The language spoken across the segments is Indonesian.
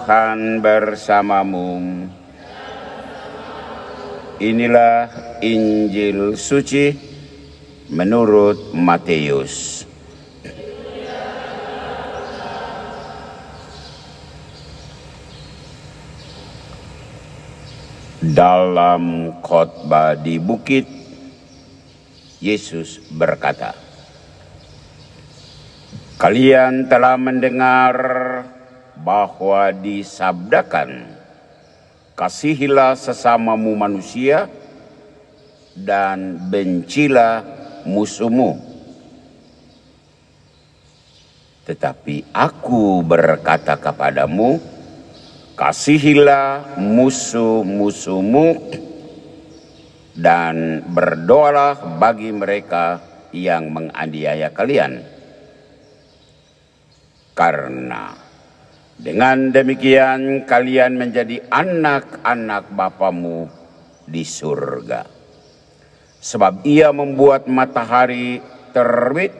Tuhan bersamamu. Inilah Injil suci menurut Matius. Dalam khotbah di bukit, Yesus berkata, "Kalian telah mendengar bahwa disabdakan, kasihilah sesamamu manusia dan bencilah musuhmu. Tetapi aku berkata kepadamu, kasihilah musuh-musuhmu dan berdoalah bagi mereka yang menganiaya kalian. Karena dengan demikian kalian menjadi anak-anak Bapamu di surga. Sebab Ia membuat matahari terbit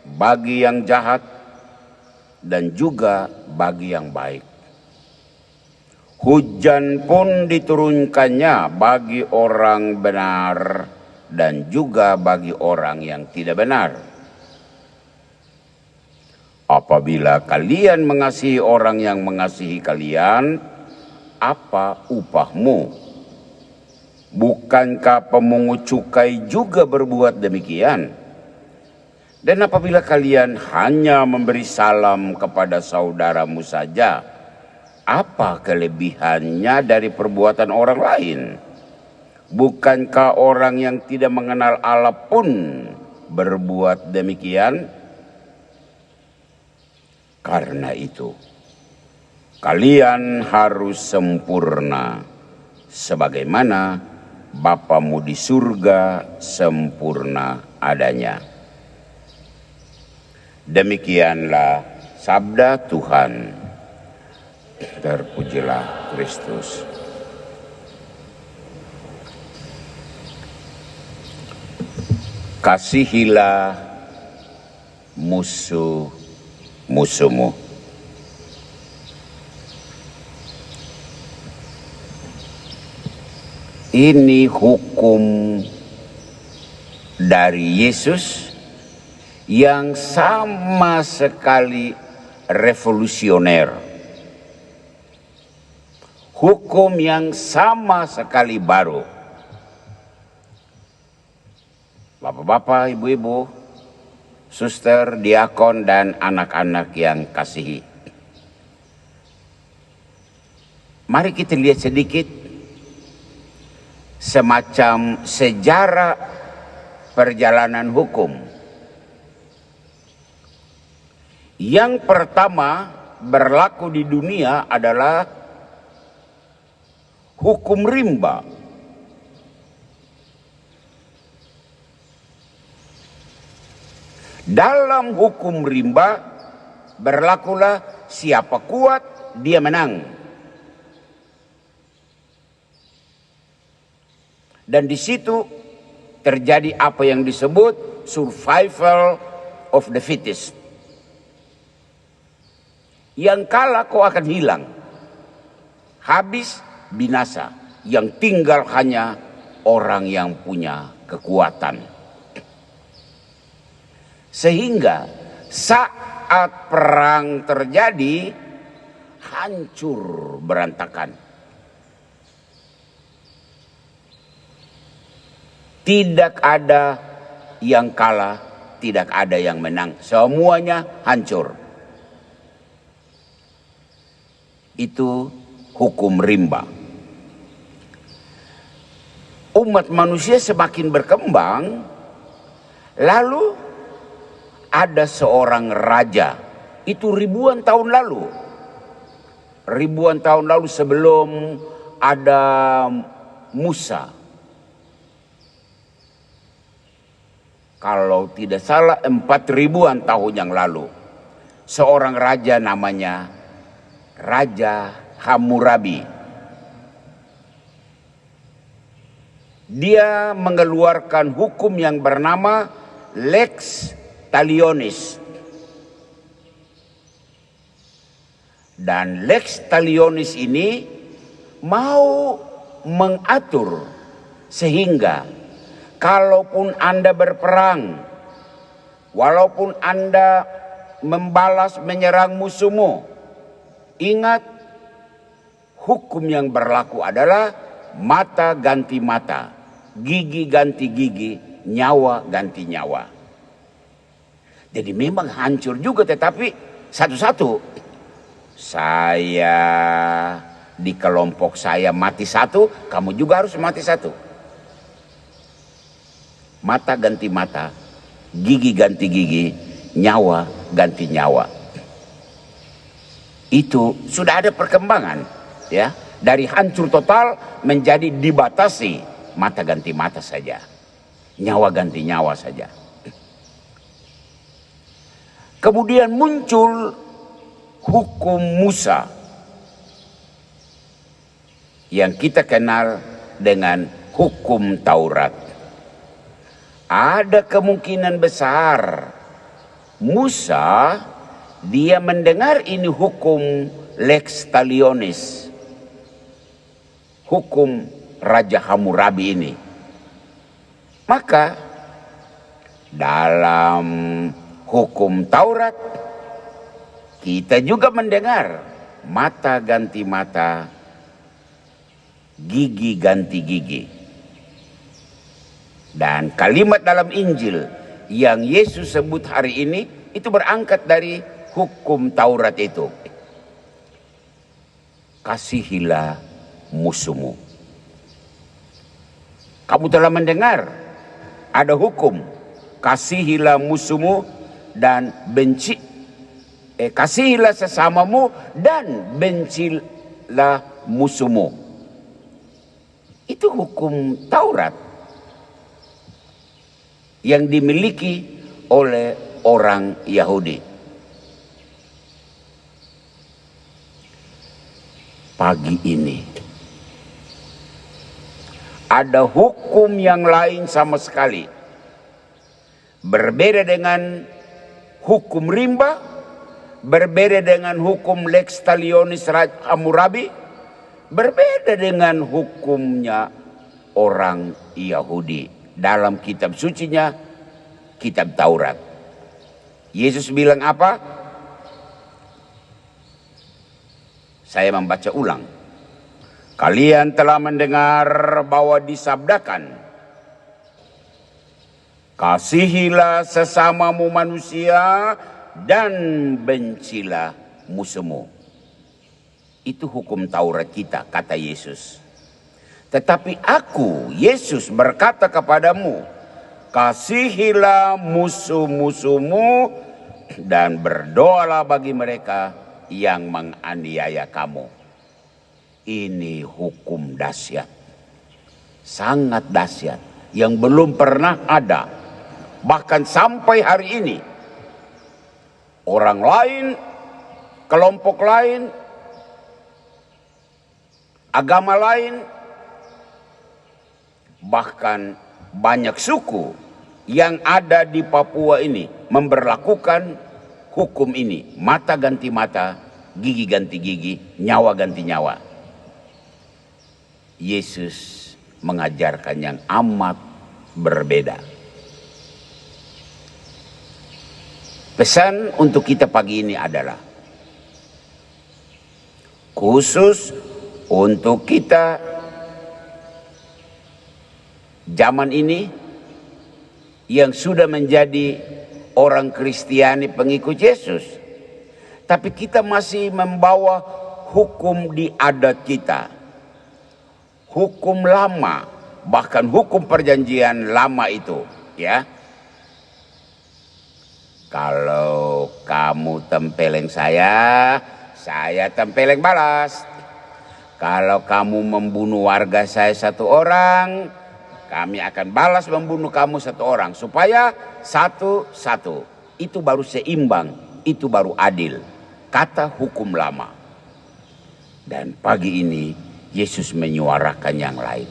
bagi yang jahat dan juga bagi yang baik. Hujan pun diturunkannya bagi orang benar dan juga bagi orang yang tidak benar. Apabila kalian mengasihi orang yang mengasihi kalian, apa upahmu? Bukankah pemungut cukai juga berbuat demikian? Dan apabila kalian hanya memberi salam kepada saudaramu saja, apa kelebihannya dari perbuatan orang lain? Bukankah orang yang tidak mengenal Allah pun berbuat demikian? Karena itu, kalian harus sempurna, sebagaimana Bapamu di surga sempurna adanya." Demikianlah sabda Tuhan. Terpujilah Kristus. Kasihilah musuhmu. Ini hukum dari Yesus yang sama sekali revolusioner. Hukum yang sama sekali baru. Bapak-bapak, ibu-ibu, suster, diakon, dan anak-anak yang kasihi. Mari kita lihat sedikit semacam sejarah perjalanan hukum. Yang pertama berlaku di dunia adalah hukum rimba. Dalam hukum rimba berlakulah siapa kuat dia menang. Dan di situ terjadi apa yang disebut survival of the fittest. Yang kalah kau akan hilang. Habis binasa. Yang tinggal hanya orang yang punya kekuatan. Sehingga saat perang terjadi, hancur berantakan. Tidak ada yang kalah, tidak ada yang menang. Semuanya hancur. Itu hukum rimba. Umat manusia semakin berkembang, lalu ada seorang raja. Itu ribuan tahun lalu. Ribuan tahun lalu sebelum ada Musa. Kalau tidak salah 4.000-an tahun yang lalu. Seorang raja namanya Raja Hammurabi. Dia mengeluarkan hukum yang bernama Lex Talionis. Dan lex talionis ini mau mengatur sehingga kalaupun Anda berperang, walaupun Anda membalas menyerang musuhmu, ingat hukum yang berlaku adalah mata ganti mata, gigi ganti gigi, nyawa ganti nyawa. Jadi memang hancur juga, tetapi satu-satu. Saya di kelompok saya mati satu, kamu juga harus mati satu. Mata ganti mata, gigi ganti gigi, nyawa ganti nyawa. Itu sudah ada perkembangan, ya, dari hancur total menjadi dibatasi mata ganti mata saja, nyawa ganti nyawa saja. Kemudian muncul hukum Musa yang kita kenal dengan hukum Taurat. Ada kemungkinan besar Musa dia mendengar ini hukum lex talionis, hukum Raja Hammurabi ini. Maka dalam hukum Taurat kita juga mendengar mata ganti mata, gigi ganti gigi. Dan kalimat dalam Injil yang Yesus sebut hari ini itu berangkat dari hukum Taurat itu. Kasihilah musuhmu. Kamu telah mendengar ada hukum, kasihilah musuhmu dan kasihilah sesamamu dan bencilah musuhmu. Itu hukum Taurat yang dimiliki oleh orang Yahudi. Pagi ini ada hukum yang lain sama sekali, berbeda dengan hukum rimba, berbeda dengan hukum lex talionis Hammurabi, berbeda dengan hukumnya orang Yahudi dalam kitab sucinya, kitab Taurat. Yesus bilang apa? Saya membaca ulang. Kalian telah mendengar bahwa disabdakan, kasihilah sesamamu manusia dan bencilah musuhmu. Itu hukum Taurat kita, kata Yesus. Tetapi aku, Yesus, berkata kepadamu, kasihilah musuh-musuhmu dan berdoalah bagi mereka yang menganiaya kamu. Ini hukum dahsyat, sangat dahsyat, yang belum pernah ada. Bahkan sampai hari ini, orang lain, kelompok lain, agama lain, bahkan banyak suku yang ada di Papua ini memberlakukan hukum ini. Mata ganti mata, gigi ganti gigi, nyawa ganti nyawa. Yesus mengajarkan yang amat berbeda. Pesan untuk kita pagi ini adalah khusus untuk kita zaman ini yang sudah menjadi orang Kristiani pengikut Yesus, tapi kita masih membawa hukum di adat kita, hukum lama, bahkan hukum perjanjian lama itu, ya. Kalau kamu tempeleng saya tempeleng balas. Kalau kamu membunuh warga saya satu orang, kami akan balas membunuh kamu satu orang, supaya satu-satu. Itu baru seimbang, itu baru adil. Kata hukum lama. Dan pagi ini Yesus menyuarakan yang lain.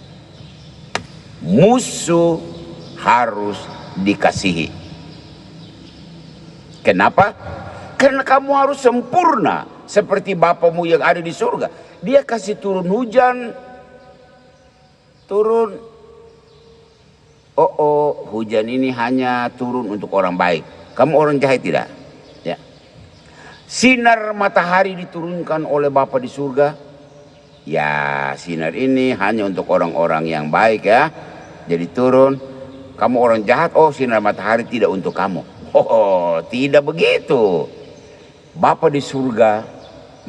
Musuh harus dikasihi. Kenapa? Karena kamu harus sempurna seperti Bapamu yang ada di surga. Dia kasih turun hujan, turun. Hujan ini hanya turun untuk orang baik. Kamu orang jahat tidak? Ya. Sinar matahari diturunkan oleh Bapa di surga. Ya, sinar ini hanya untuk orang-orang yang baik ya. Jadi turun. Kamu orang jahat, sinar matahari tidak untuk kamu. Tidak begitu. Bapa di surga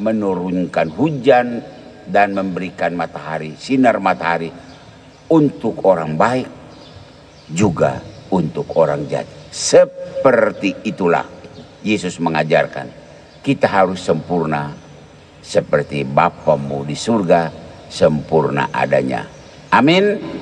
menurunkan hujan dan memberikan matahari, sinar matahari untuk orang baik juga untuk orang jahat. Seperti itulah Yesus mengajarkan kita harus sempurna seperti Bapamu di surga sempurna adanya. Amin.